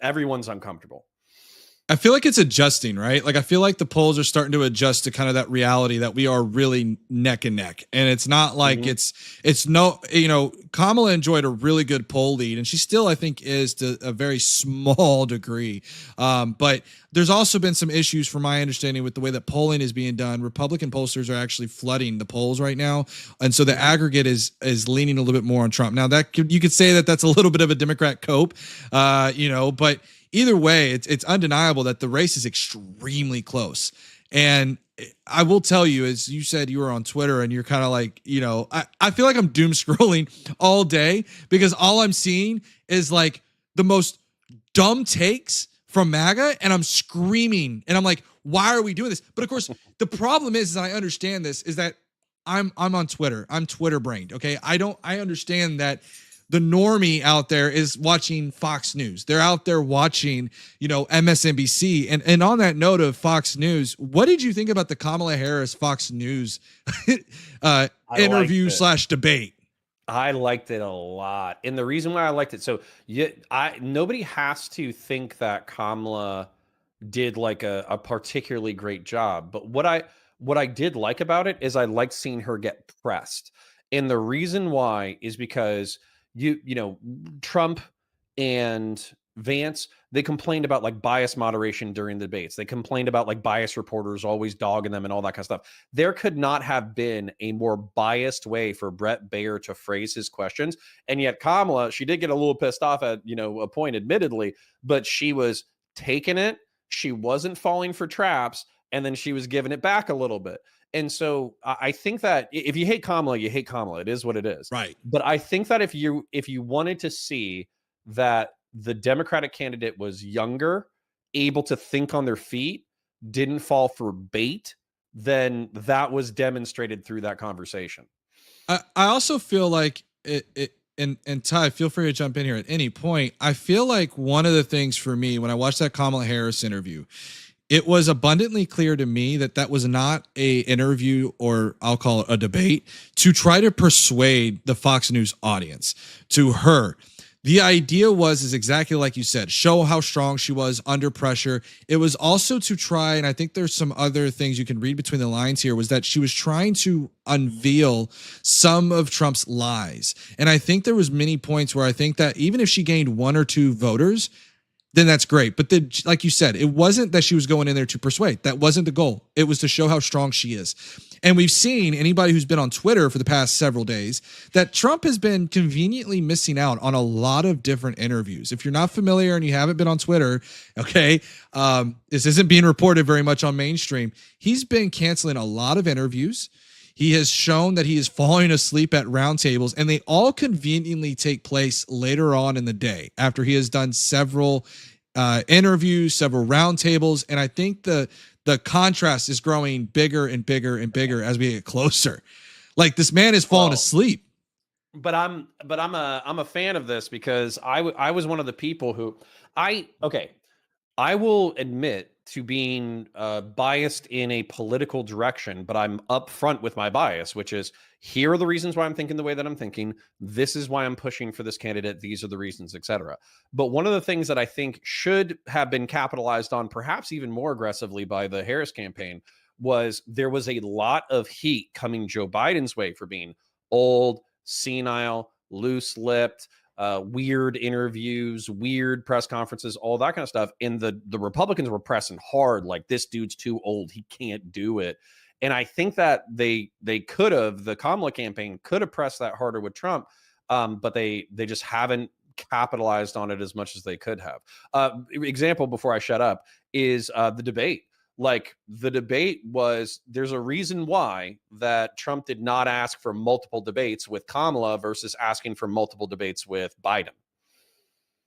everyone's uncomfortable. I feel like it's adjusting, right? Like I feel like the polls are starting to adjust to kind of that reality that we are really neck and neck. And it's not like it's no, Kamala enjoyed a really good poll lead, and she still, I think, is to a very small degree. But there's also been some issues from my understanding with the way that polling is being done. Republican pollsters are actually flooding the polls right now. And so the aggregate is leaning a little bit more on Trump. Now you could say that that's a little bit of a Democrat cope, but either way, it's undeniable that the race is extremely close. And I will tell you, as you said, you were on Twitter and you're kind of like, I feel like I'm doom scrolling all day because all I'm seeing is like the most dumb takes from MAGA, and I'm screaming and I'm like, why are we doing this? But of course, the problem is, and I understand this, is that I'm on Twitter. I'm Twitter brained. Okay. I understand that the normie out there is watching Fox News. They're out there watching, MSNBC. And on that note of Fox News, what did you think about the Kamala Harris Fox News interview / debate? I liked it a lot. And the reason why I liked it, so nobody has to think that Kamala did like a particularly great job. But what I did like about it is I liked seeing her get pressed. And the reason why is because Trump and Vance, they complained about like bias moderation during the debates. They complained about like bias reporters always dogging them and all that kind of stuff. There could not have been a more biased way for Brett Baier to phrase his questions. And yet Kamala, she did get a little pissed off at, a point, admittedly, but she was taking it. She wasn't falling for traps. And then she was giving it back a little bit. And so I think that if you hate Kamala, you hate Kamala. It is what it is. Right. But I think that if you wanted to see that the Democratic candidate was younger, able to think on their feet, didn't fall for bait, then that was demonstrated through that conversation. I also feel like and Ty, feel free to jump in here at any point. I feel like one of the things for me when I watched that Kamala Harris interview, it was abundantly clear to me that was not a interview, or I'll call it a debate, to try to persuade the Fox News audience to her. The idea is exactly like you said, show how strong she was under pressure. It was also to try, and I think there's some other things you can read between the lines here, was that she was trying to unveil some of Trump's lies. And I think there was many points where I think that even if she gained 1 or 2 voters, then that's great. But like you said, it wasn't that she was going in there to persuade. That wasn't the goal. It was to show how strong she is. And we've seen, anybody who's been on Twitter for the past several days, that Trump has been conveniently missing out on a lot of different interviews. If you're not familiar and you haven't been on Twitter, okay, this isn't being reported very much on mainstream. He's been canceling a lot of interviews. He has shown that he is falling asleep at roundtables, and they all conveniently take place later on in the day after he has done several interviews, several roundtables. And I think the contrast is growing bigger and bigger and bigger as we get closer. Like, this man is falling asleep. But I'm a fan of this because I was one of the people who I will admit to being biased in a political direction, but I'm upfront with my bias, which is, here are the reasons why I'm thinking the way that I'm thinking. This is why I'm pushing for this candidate. These are the reasons, etc. But one of the things that I think should have been capitalized on, perhaps even more aggressively by the Harris campaign, was there was a lot of heat coming Joe Biden's way for being old, senile, loose-lipped, weird interviews, weird press conferences, all that kind of stuff. And the Republicans were pressing hard, like, this dude's too old, he can't do it. And I think that the Kamala campaign could have pressed that harder with Trump, but they just haven't capitalized on it as much as they could have. Example before I shut up is the debate. Like, the debate was, there's a reason why that Trump did not ask for multiple debates with Kamala versus asking for multiple debates with Biden.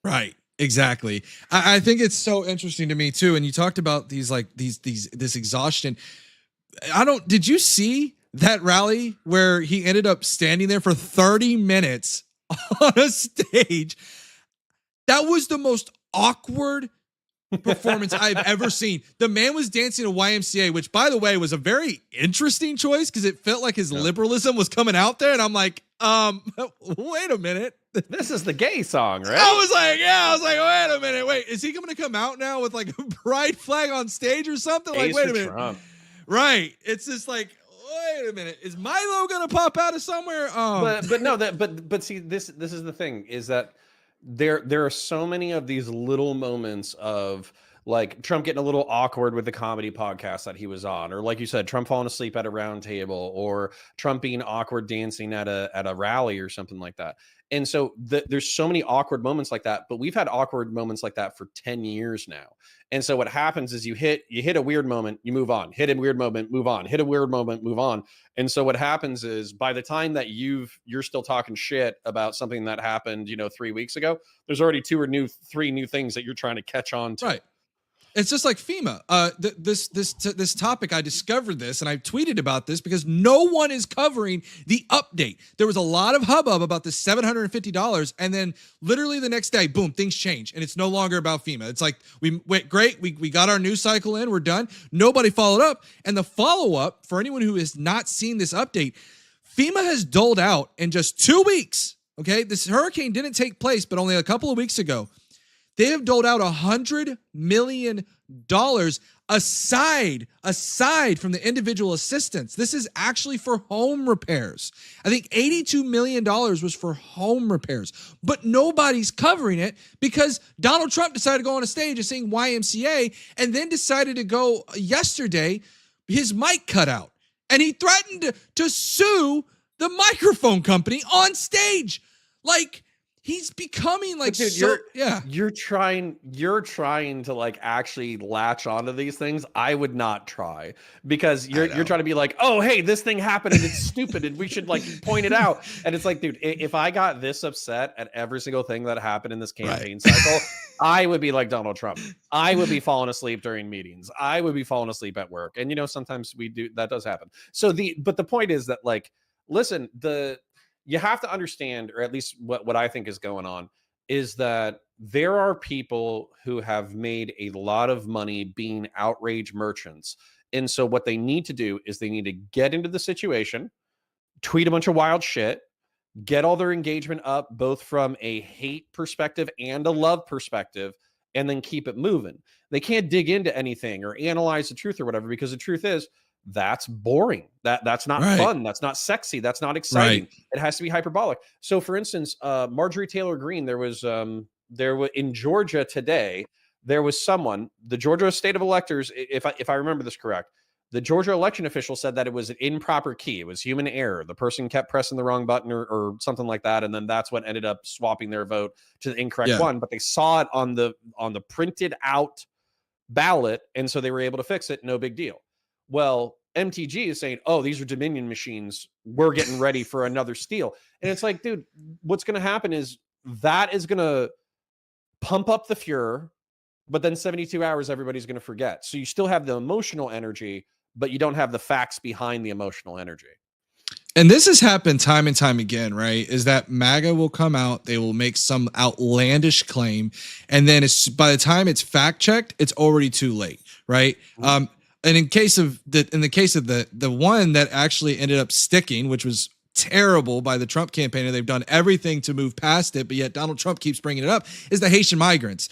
Right. Exactly. I think it's so interesting to me too. And you talked about this exhaustion. Did you see that rally where he ended up standing there for 30 minutes on a stage? That was the most awkward performance I've ever seen. The man was dancing a YMCA, which, by the way, was a very interesting choice because it felt like his liberalism was coming out there. And I'm like, wait a minute. This is the gay song, right? I was like, wait a minute, wait, is he going to come out now with like a pride flag on stage or something? Like, Ace wait a for minute, Trump. right? It's just like, wait a minute, is Milo going to pop out of somewhere? But no, but see, this is the thing, is that there are so many of these little moments of like Trump getting a little awkward with the comedy podcast that he was on, or like you said, Trump falling asleep at a round table, or Trump being awkward dancing at a rally or something like that. And so there's so many awkward moments like that, but we've had awkward moments like that for 10 years now. And so what happens is you hit a weird moment, you move on, hit a weird moment, move on, hit a weird moment, move on. And so what happens is by the time that you're still talking shit about something that happened, 3 weeks ago, there's already three new things that you're trying to catch on to. Right. It's just like FEMA. This topic, I discovered this and I tweeted about this because no one is covering the update. There was a lot of hubbub about the $750, and then literally the next day, boom, things change, and it's no longer about FEMA. It's like we went great, we got our news cycle in, we're done. Nobody followed up, and the follow up for anyone who has not seen this update, FEMA has doled out in just 2 weeks. Okay, this hurricane didn't take place, but only a couple of weeks ago. They have doled out $100 million aside from the individual assistance. This is actually for home repairs. I think $82 million was for home repairs, but nobody's covering it because Donald Trump decided to go on a stage and sing YMCA, and then decided to go yesterday, his mic cut out, and he threatened to sue the microphone company on stage. Like, he's becoming like, dude, so, you're trying to like actually latch onto these things. I would not try, because you're trying to be like, oh, hey, this thing happened and it's stupid and we should like point it out. And it's like, dude, if I got this upset at every single thing that happened in this campaign cycle, I would be like Donald Trump. I would be falling asleep during meetings. I would be falling asleep at work. And sometimes that does happen. So but the point is that, like, listen, you have to understand, or at least what I think is going on, is that there are people who have made a lot of money being outrage merchants. And so what they need to do is they need to get into the situation, tweet a bunch of wild shit, get all their engagement up, both from a hate perspective and a love perspective, and then keep it moving. They can't dig into anything or analyze the truth or whatever, because the truth is, that's boring. That's not fun. That's not sexy. That's not exciting. It has to be hyperbolic. So, for instance, Marjorie Taylor Greene, there was in Georgia today, there was someone, the Georgia State of Electors, if I remember this correct, the Georgia election official said that it was an improper key. It was human error. The person kept pressing the wrong button or something like that, and then that's what ended up swapping their vote to the incorrect one. But they saw it on the printed out ballot, and so they were able to fix it. No big deal. Well, MTG is saying, oh, these are Dominion machines. We're getting ready for another steal. And it's like, dude, what's going to happen is that is going to pump up the furor, but then 72 hours, everybody's going to forget. So you still have the emotional energy, but you don't have the facts behind the emotional energy. And this has happened time and time again, right? Is that MAGA will come out, they will make some outlandish claim, and then by the time it's fact checked, it's already too late, right? Mm-hmm. And in the case of the one that actually ended up sticking, which was terrible by the Trump campaign, and they've done everything to move past it, but yet Donald Trump keeps bringing it up, is the Haitian migrants.